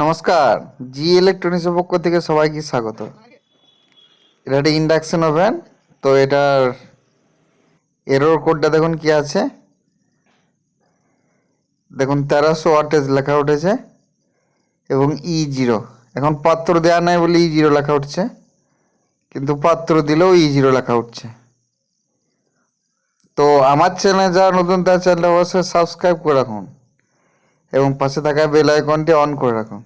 নমস্কার। জি ইলেকট্রনিক্সের পক্ষ থেকে সবাইকে স্বাগত। এটা একটা ইন্ডাকশন ওভেন। তো এটার এরর কোডটা দেখুন কি আছে। দেখুন 1300 ওয়াটেজ লেখা উঠেছে এবং E0। এখন পাত্র দেওয়া নাই বলে E0 লেখা উঠছে, কিন্তু পাত্র দিলেও E0 লেখা উঠছে। তো আমার চ্যানেলে যারা নতুন, তার চ্যানেলটা অবশ্যই সাবস্ক্রাইব করে রাখুন এবং পাশে থাকা বেল আইকনটি অন করে রাখুন।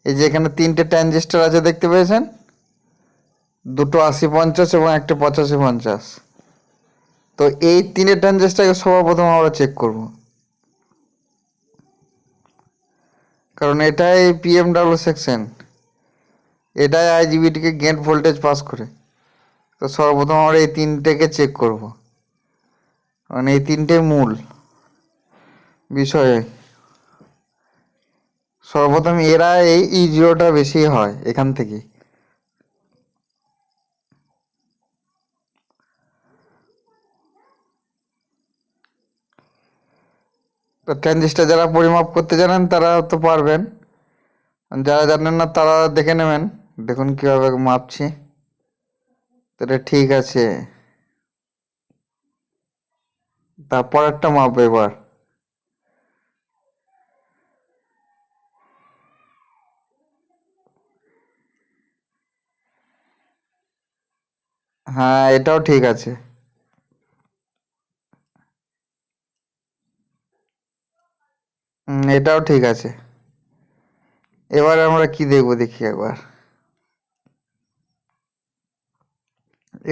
এই যে এখানে তিনটে ট্রানজিস্টর আছে দেখতে পেয়েছেন, দুটো 80-50 এবং একটা 85-50। তো এই তিনটে ট্রানজিস্টরকে সর্বপ্রথম আমরা চেক করব, কারণ এটাই পিএমডাব্লিউ সেকশন, এটাই আইজিবিটিকে গেট ভোল্টেজ পাস করে। তো সর্বপ্রথম আমরা এই তিনটেকে চেক করব, কারণ এই তিনটে মূল বিষয়। সর্বপ্রথম এরা এই E0টা বেশি হয় এখান থেকে। তো ট্রানজিস্টর যারা পরিমাপ করতে জানেন তারা তো পারবেন, যারা জানেন না তারা দেখে নেবেন। দেখুন কিভাবে মাপছি। তো এটা ঠিক আছে, তারপর একটা মাপ এবার। হ্যাঁ, এটাও ঠিক আছে। এটাও ঠিক আছে। এবার আমরা কি দেখবো দেখি একবার।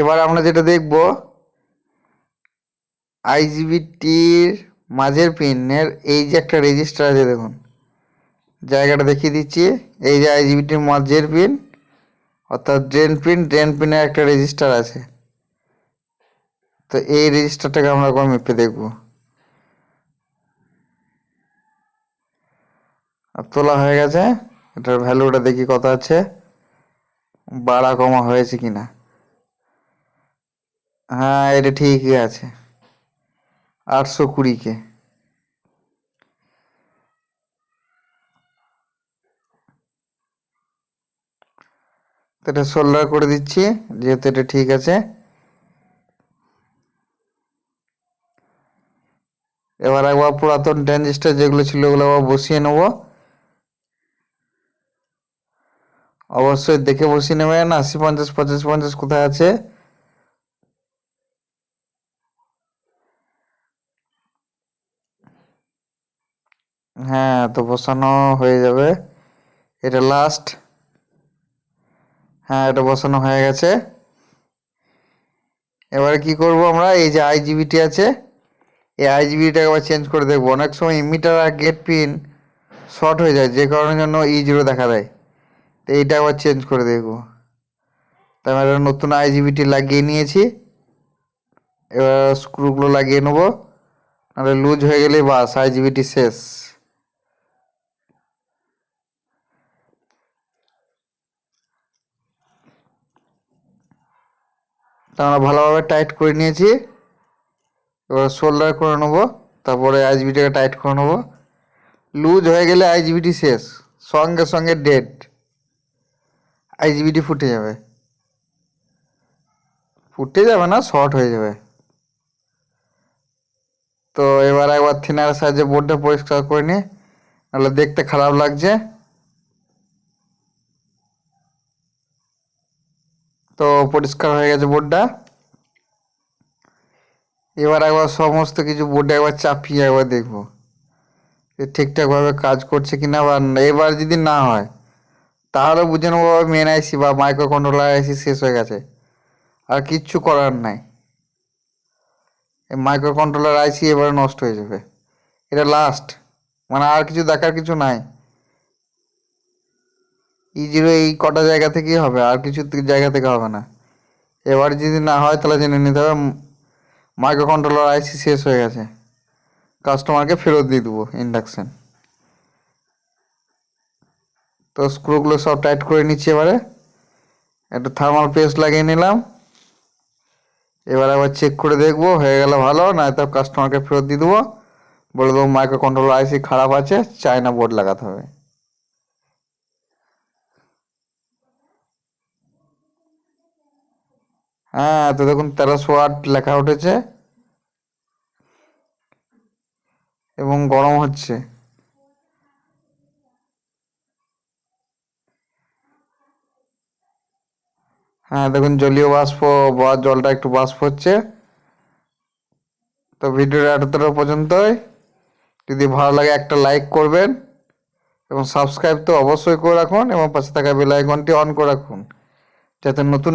এবার আমরা যেটা দেখব, আইজিবিটির মাঝের পিনের এই যে একটা রেজিস্টার আছে, দেখুন জায়গাটা দেখিয়ে দিচ্ছি। এই যে আইজিবিটির মাঝের পিন, অর্থাৎ ড্রেন পিন, ড্রেন পিনের একটা রেজিস্টার আছে। তো এই রেজিস্টারটাকে আমরা একবার মেপে দেখব। আর তোলা হয়ে গেছে। এটার ভ্যালুটা দেখি কত আছে, বাড়া কমা হয়েছে কিনা। হ্যাঁ, এটা ঠিকই আছে, 820 কে। তো এটা সোল্ডার করে দিচ্ছি, যেহেতু এটা ঠিক আছে। এবার একবার পুরাতন ট্রানজিস্টার যেগুলো ছিল ওগুলো আবার বসিয়ে নেব। অবশ্যই দেখে বসিয়ে নেবেন 80-50 50-50 কোথায় আছে। হ্যাঁ, তো বসানো হয়ে যাবে। এটা লাস্ট। হ্যাঁ, এটা বসানো হয়ে গেছে। এবারে কি করব আমরা, এই যে আইজিবিটি আছে, এই আইজিবিটিটাকে আবার চেঞ্জ করে দেখবো। অনেক সময় ইমিটার আর গেট পিন শর্ট হয়ে যায়, যে কারণের জন্য E0 দেখা দেয়। তো এইটা আবার চেঞ্জ করে দেখবো। তাই আমরা নতুন আইজিবিটি লাগিয়ে নিয়েছি। এবার স্ক্রুগুলো লাগিয়ে নেবো, নাহলে লুজ হয়ে গেলেই বাস আইজিবিটি শেষ। তা আমরা ভালোভাবে টাইট করে নিয়েছি। এবার সোল্ডার করে নেবো, তারপরে আইজিবিটিকে টাইট করে নেবো। লুজ হয়ে গেলে আইজিবিটি শেষ, সঙ্গে সঙ্গে ডেড, আইজিবিটি ফুটে যাবে। ফুটে যাবে না, শর্ট হয়ে যাবে। তো এবার একবার থিনার সাহায্যে বোর্ডটা পরিষ্কার করে নিই, নাহলে দেখতে খারাপ লাগছে। তো পরিষ্কার হয়ে গেছে বোর্ডটা। এবার একবার সমস্ত কিছু বোর্ডে একবার চাপিয়ে একবার দেখবো যে ঠিকঠাকভাবে কাজ করছে কিনা। বা এবার যদি না হয় তাহলে বুঝে নেবো মেন আইসি বা মাইক্রো কন্ট্রোলার আইসি শেষ হয়ে গেছে, আর কিচ্ছু করার নাই। এই মাইক্রো কন্ট্রোলার আইসি এবারে নষ্ট হয়ে যাবে। এটা লাস্ট, মানে আর কিছু দেখার কিছু নাই। E0 এই কটা জায়গা থেকেই হবে, আর কিছু জায়গা থেকে হবে না। এবার যদি না হয় তাহলে জেনে নিতে হবে মাইক্রো কন্ট্রোলার আইসি শেষ হয়ে গেছে, কাস্টমারকে ফেরত দিয়ে দেবো ইন্ডাকশন। তো স্ক্রুগুলো সব টাইট করে নিচ্ছি। এবারে একটু থার্মাল পেস্ট লাগিয়ে নিলাম। এবার আবার চেক করে দেখবো, হয়ে গেলে ভালো, নয়তো কাস্টমারকে ফেরত দিয়ে দেবো, বলে দেবো মাইক্রো কন্ট্রোলার আইসি খারাপ আছে, চায়না বোর্ড লাগাতে হবে। হ্যাঁ, তো দেখুন 1308 লেখা উঠেছে এবং গরম হচ্ছে। হ্যাঁ, দেখুন জলীয় বাষ্প বা জলটা একটু বাষ্প হচ্ছে। তো ভিডিওটা এতটা পর্যন্তই। যদি ভালো লাগে একটা লাইক করবেন এবং সাবস্ক্রাইব তো অবশ্যই করে রাখুন এবং পাশে থাকা বেল আইকনটি অন করে রাখুন, যাতে নতুন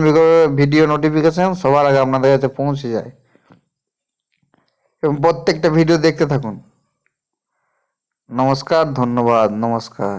ভিডিও নোটিফিকেশন সবার আগে আপনাদের কাছে পৌঁছে যায় এবং প্রত্যেকটা ভিডিও দেখতে থাকুন। নমস্কার, ধন্যবাদ, নমস্কার।